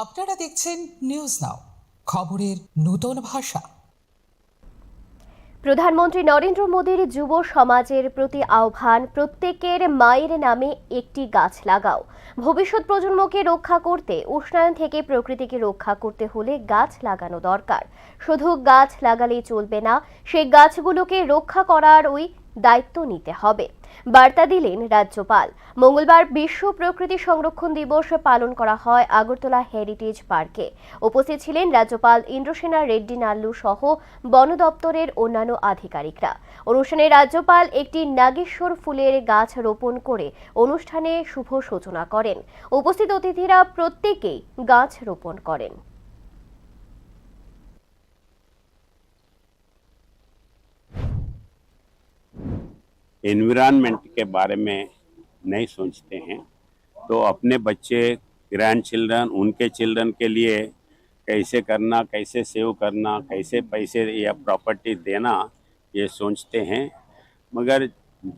আপনারা দেখছেন news now, খবরের নতুন ভাষা। প্রধানমন্ত্রী নরেন্দ্র মোদীর যুব সমাজের প্রতি আহ্বান, প্রত্যেকের মায়ের নামে একটি গাছ লাগাও। ভবিষ্যৎ প্রজন্মকে রক্ষা করতে, উষ্ণায়ন থেকে প্রকৃতিকে রক্ষা করতে হলে গাছ লাগানো দরকার। শুধু গাছ লাগালেই চলবে না, সেই গাছগুলোকে রক্ষা করার ওই দায়িত্ব নিতে হবে, বার্তা দিলেন রাজ্যপাল। মঙ্গলবার বিশ্ব প্রকৃতি সংরক্ষণ দিবস পালন করা হয় আগরতলা হেরিটেজ পার্কে। উপস্থিত ছিলেন রাজ্যপাল ইন্দ্রসেনা রেড্ডি নাল্লু সহ বন দপ্তরের অন্যান্য আধিকারিকরা। অনুষ্ঠানে রাজ্যপাল একটি নাগেশ্বর ফুলের গাছ রোপণ করে অনুষ্ঠানে শুভ সূচনা করেন। উপস্থিত অতিথিরা প্রত্যেকেই গাছ রোপণ করেন। एनवायरनमेंट के बारे में नहीं सोचते हैं, तो अपने बच्चे, ग्रैंड चिल्ड्रन, उनके चिल्ड्रन के लिए कैसे करना, कैसे सेव करना, कैसे पैसे या प्रॉपर्टी देना, ये सोचते हैं। मगर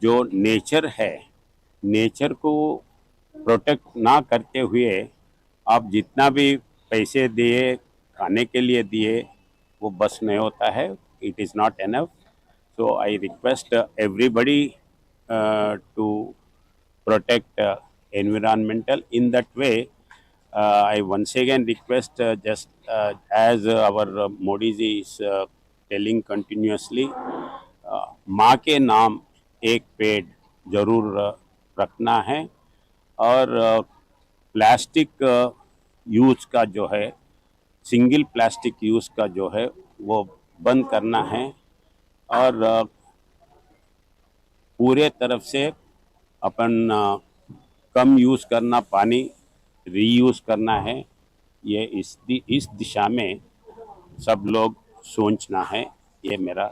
जो नेचर है, नेचर को प्रोटेक्ट ना करते हुए आप जितना भी पैसे दिए, खाने के लिए दिए, वो बस नहीं होता है। It is not enough. So I request everybody to protect environmental. In that way, I once again request just as our Modi ji is telling continuously, माँ के नाम एक पेड़ जरूर रखना है, और प्लास्टिक यूज़ का जो है, सिंगल प्लास्टिक यूज़ का जो है वो बंद करना है, और पूरे तरफ से अपन कम यूज़ करना, पानी रीयूज़ करना है। ये इस दिशा में सब लोग सोचना है, ये मेरा